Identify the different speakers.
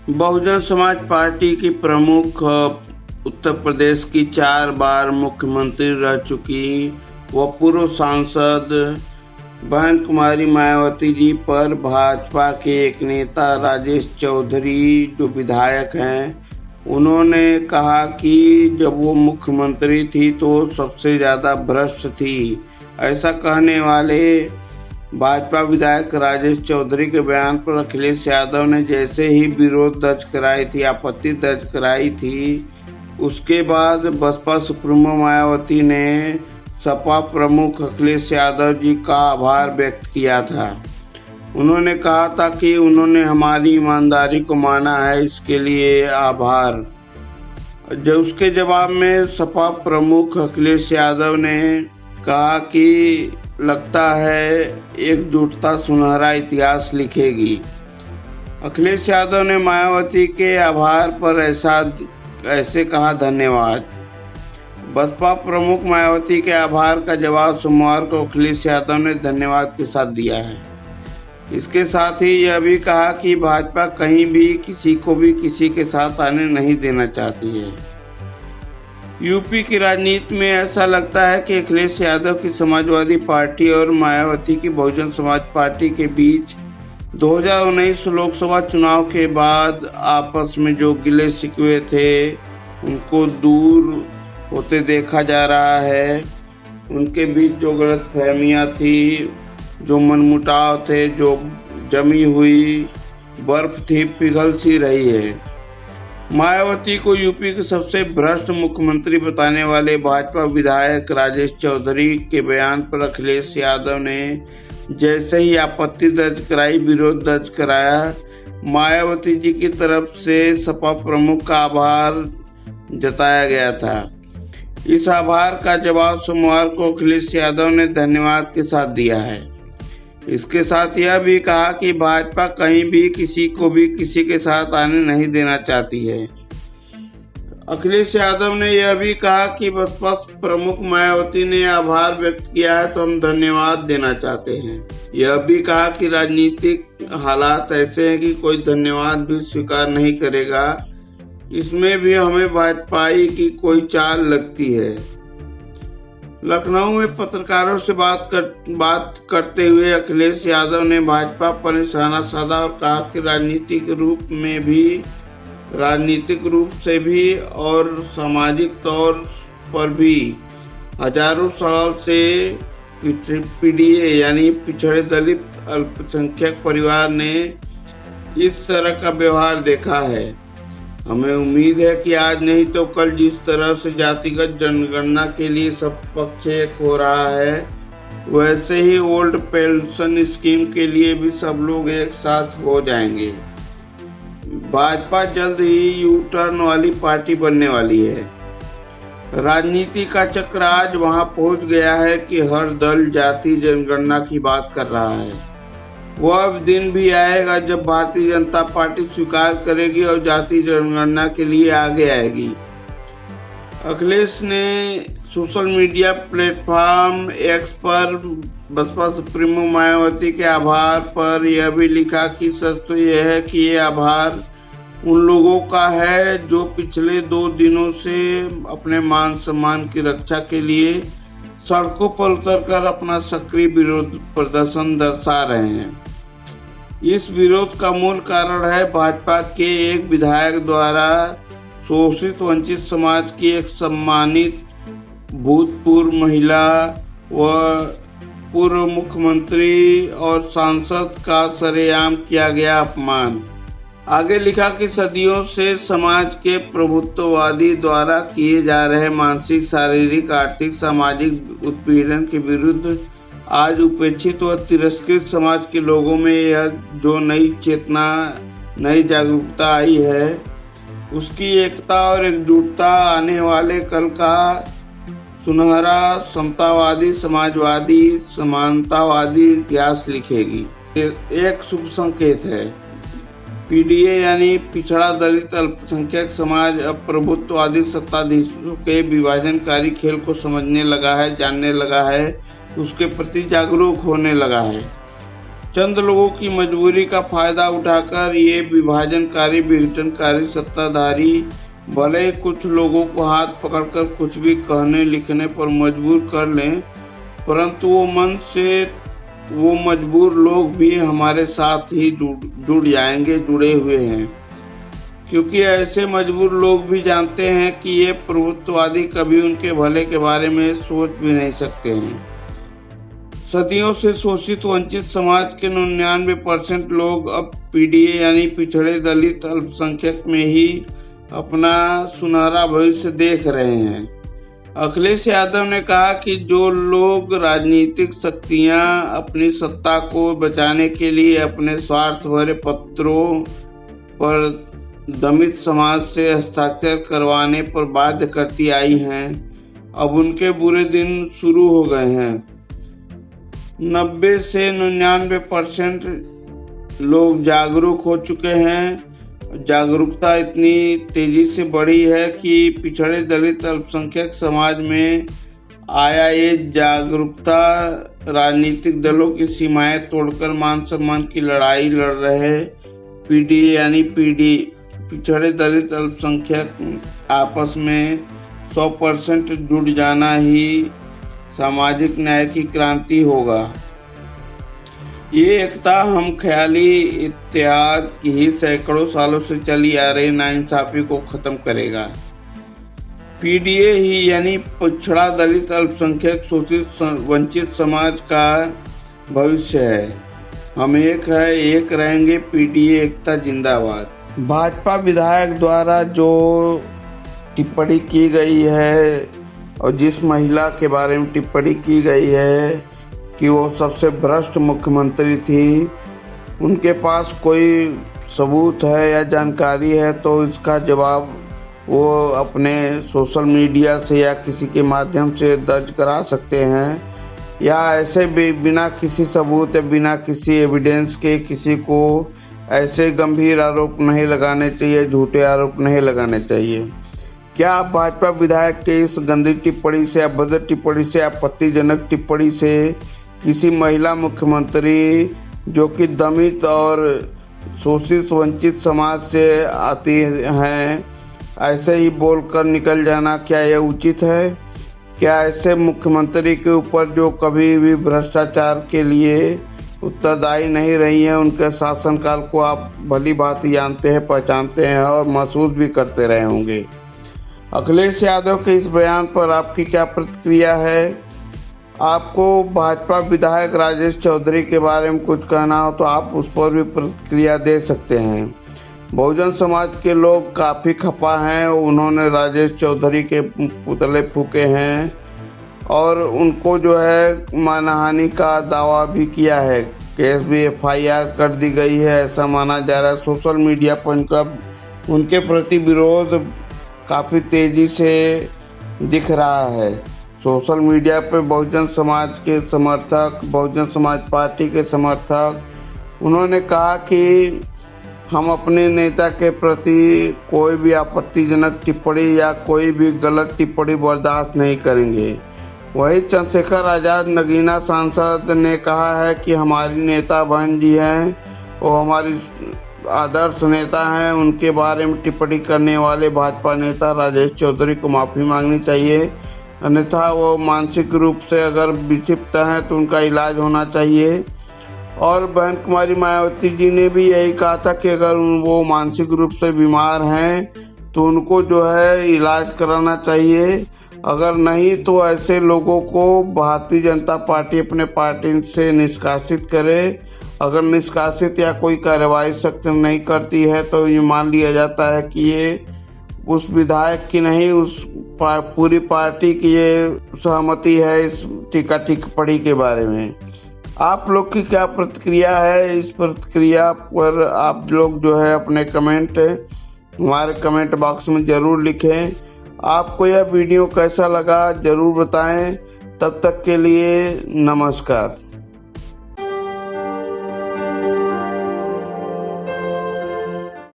Speaker 1: Bahujan Samaj party की प्रमुख उत्तर प्रदेश की 4 बार मुख्यमंत्री रह चुकी व पूर्व सांसद बहन कुमारी मायावती जी पर भाजपा के एक नेता राजेश चौधरी जो विधायक हैं, उन्होंने कहा कि जब वो मुख्यमंत्री थी तो सबसे ज़्यादा भ्रष्ट थी। ऐसा कहने वाले भाजपा विधायक राजेश चौधरी के बयान पर अखिलेश यादव ने जैसे ही विरोध दर्ज कराई थी, आपत्ति दर्ज कराई थी, उसके बाद बसपा सुप्रीमो मायावती ने सपा प्रमुख अखिलेश यादव जी का आभार व्यक्त किया था। उन्होंने कहा था कि उन्होंने हमारी ईमानदारी को माना है, इसके लिए आभार। जो उसके जवाब में सपा प्रमुख अखिलेश यादव ने कहा कि लगता है एकजुटता सुनहरा इतिहास लिखेगी। अखिलेश यादव ने मायावती के आभार पर ऐसे कहा, धन्यवाद। बसपा प्रमुख मायावती के आभार का जवाब सोमवार को अखिलेश यादव ने धन्यवाद के साथ दिया है। इसके साथ ही यह भी कहा कि भाजपा कहीं भी किसी को भी किसी के साथ आने नहीं देना चाहती है। यूपी की राजनीति में ऐसा लगता है कि अखिलेश यादव की समाजवादी पार्टी और मायावती की बहुजन समाज पार्टी के बीच 2019 लोकसभा चुनाव के बाद आपस में जो गिले शिकवे थे उनको दूर होते देखा जा रहा है। उनके बीच जो गलतफहमियां थी, जो मनमुटाव थे, जो जमी हुई बर्फ थी, पिघल सी रही है। मायावती को यूपी के सबसे भ्रष्ट मुख्यमंत्री बताने वाले भाजपा विधायक राजेश चौधरी के बयान पर अखिलेश यादव ने जैसे ही आपत्ति दर्ज कराई, विरोध दर्ज कराया, मायावती जी की तरफ से सपा प्रमुख का आभार जताया गया था। इस आभार का जवाब सोमवार को अखिलेश यादव ने धन्यवाद के साथ दिया है। इसके साथ यह भी कहा कि भाजपा कहीं भी किसी को भी किसी के साथ आने नहीं देना चाहती है। अखिलेश यादव ने यह भी कहा कि बसपा प्रमुख मायावती ने आभार व्यक्त किया है तो हम धन्यवाद देना चाहते हैं। यह भी कहा कि राजनीतिक हालात ऐसे हैं कि कोई धन्यवाद भी स्वीकार नहीं करेगा। इसमें भी हमें भाजपाई की कोई चाल लगती है। लखनऊ में पत्रकारों से बात करते हुए अखिलेश यादव ने भाजपा पर निशाना साधा और कहा कि राजनीतिक रूप से भी और सामाजिक तौर पर भी हजारों साल से पीडीए यानी पिछड़े दलित अल्पसंख्यक परिवार ने इस तरह का व्यवहार देखा है। हमें उम्मीद है कि आज नहीं तो कल जिस तरह से जातिगत जनगणना के लिए सब पक्ष एक हो रहा है, वैसे ही ओल्ड पेंशन स्कीम के लिए भी सब लोग एक साथ हो जाएंगे। भाजपा जल्द ही यू टर्न वाली पार्टी बनने वाली है। राजनीति का चक्र आज वहां पहुंच गया है कि हर दल जाति जनगणना की बात कर रहा है। वह दिन भी आएगा जब भारतीय जनता पार्टी स्वीकार करेगी और जाति जनगणना के लिए आगे आएगी। अखिलेश ने सोशल मीडिया प्लेटफॉर्म एक्स पर बसपा सुप्रीमो मायावती के आभार पर यह भी लिखा कि सच तो यह है कि ये आभार उन लोगों का है जो पिछले 2 दिनों से अपने मान सम्मान की रक्षा के लिए सड़कों पर उतरकर अपना सक्रिय विरोध प्रदर्शन दर्शा रहे हैं। इस विरोध का मूल कारण है भाजपा के एक विधायक द्वारा शोषित वंचित समाज की एक सम्मानित भूतपूर्व महिला व पूर्व मुख्यमंत्री और सांसद का सरेआम किया गया अपमान। आगे लिखा कि सदियों से समाज के प्रभुत्ववादी द्वारा किए जा रहे मानसिक, शारीरिक, आर्थिक, सामाजिक उत्पीड़न के विरुद्ध आज उपेक्षित व तिरस्कृत समाज के लोगों में यह जो नई चेतना, नई जागरूकता आई है, उसकी एकता और एकजुटता आने वाले कल का सुनहरा समतावादी, समाजवादी, समानतावादी इतिहास लिखेगी। एक शुभ संकेत है। पीडीए यानी पिछड़ा दलित अल्पसंख्यक समाज अब प्रभुत्ववादी सत्ताधीशों के विभाजनकारी खेल को समझने लगा है, जानने लगा है, उसके प्रति जागरूक होने लगा है। चंद लोगों की मजबूरी का फायदा उठाकर ये विभाजनकारी विघटनकारी सत्ताधारी भले ही कुछ लोगों को हाथ पकड़कर कुछ भी कहने लिखने पर मजबूर कर लें, परंतु वो मन से वो मजबूर लोग भी हमारे साथ ही जुड़ जाएंगे, जुड़े हुए हैं, क्योंकि ऐसे मजबूर लोग भी जानते हैं कि ये प्रभुत्ववादी कभी उनके भले के बारे में सोच भी नहीं सकते हैं। सदियों से शोषित वंचित समाज के 99% लोग अब पीडीए यानी पिछड़े दलित अल्पसंख्यक में ही अपना सुनहरा भविष्य देख रहे हैं। अखिलेश यादव ने कहा कि जो लोग राजनीतिक शक्तियां अपनी सत्ता को बचाने के लिए अपने स्वार्थ भरे पत्रों पर दमित समाज से हस्ताक्षर करवाने पर बाध्य करती आई हैं, अब उनके बुरे दिन शुरू हो गए हैं। 90 से 99% लोग जागरूक हो चुके हैं। जागरूकता इतनी तेजी से बढ़ी है कि पिछड़े दलित अल्पसंख्यक समाज में आया ये जागरूकता राजनीतिक दलों की सीमाएं तोड़कर मान सम्मान की लड़ाई लड़ रहे पीडीए यानी पिछड़े दलित अल्पसंख्यक आपस में 100% जुड़ जाना ही सामाजिक न्याय की क्रांति होगा। ये एकता हम ख्याली इत्तेहाद की ही सैकड़ों सालों से चली आ रही नाइंसाफी को खत्म करेगा। पीडीए ही यानी पिछड़ा दलित अल्पसंख्यक शोषित वंचित समाज का भविष्य है। हम एक है, एक रहेंगे, पीडीए एकता जिंदाबाद। भाजपा विधायक द्वारा जो टिप्पणी की गई है और जिस महिला के बारे में टिप्पणी की गई है कि वो सबसे भ्रष्ट मुख्यमंत्री थी, उनके पास कोई सबूत है या जानकारी है तो इसका जवाब वो अपने सोशल मीडिया से या किसी के माध्यम से दर्ज करा सकते हैं, या ऐसे भी बिना किसी सबूत या बिना किसी एविडेंस के किसी को ऐसे गंभीर आरोप नहीं लगाने चाहिए, झूठे आरोप नहीं लगाने चाहिए। क्या आप भाजपा विधायक के इस गंदी टिप्पणी से, अभद्र टिप्पणी से, आपत्तिजनक टिप्पणी से किसी महिला मुख्यमंत्री जो कि दमित और शोषित वंचित समाज से आती हैं, ऐसे ही बोलकर निकल जाना, क्या यह उचित है? क्या ऐसे मुख्यमंत्री के ऊपर जो कभी भी भ्रष्टाचार के लिए उत्तरदायी नहीं रही हैं, उनके शासनकाल को आप भली भांति जानते हैं, पहचानते हैं और महसूस भी करते रहे होंगे। अखिलेश यादव के इस बयान पर आपकी क्या प्रतिक्रिया है? आपको भाजपा विधायक राजेश चौधरी के बारे में कुछ कहना हो तो आप उस पर भी प्रतिक्रिया दे सकते हैं। बहुजन समाज के लोग काफ़ी खफा हैं, उन्होंने राजेश चौधरी के पुतले फूके हैं और उनको जो है मानहानि का दावा भी किया है। केस भी FIR कर दी गई है, ऐसा माना जा रहा है। सोशल मीडिया पर उनके प्रति विरोध काफ़ी तेज़ी से दिख रहा है। सोशल मीडिया पे बहुजन समाज के समर्थक, बहुजन समाज पार्टी के समर्थक, उन्होंने कहा कि हम अपने नेता के प्रति कोई भी आपत्तिजनक टिप्पणी या कोई भी गलत टिप्पणी बर्दाश्त नहीं करेंगे। वही चंद्रशेखर आज़ाद नगीना सांसद ने कहा है कि हमारी नेता बहन जी हैं, वो हमारी आदर्श नेता हैं, उनके बारे में टिप्पणी करने वाले भाजपा नेता राजेश चौधरी को माफ़ी मांगनी चाहिए, अन्यथा वो मानसिक रूप से अगर विक्षिप्त हैं तो उनका इलाज होना चाहिए। और बहन कुमारी मायावती जी ने भी यही कहा था कि अगर वो मानसिक रूप से बीमार हैं तो उनको जो है इलाज कराना चाहिए, अगर नहीं तो ऐसे लोगों को भारतीय जनता पार्टी अपने पार्टी से निष्कासित करे। अगर निष्कासित या कोई कार्रवाई सख्त नहीं करती है तो ये मान लिया जाता है कि ये उस विधायक की नहीं, उस पूरी पार्टी की ये सहमति है इस टिप्पणी के बारे में। आप लोग की क्या प्रतिक्रिया है? इस प्रतिक्रिया पर आप लोग जो है अपने कमेंट हमारे कमेंट बॉक्स में ज़रूर लिखें। आपको यह वीडियो कैसा लगा ज़रूर बताएं। तब तक के लिए नमस्कार।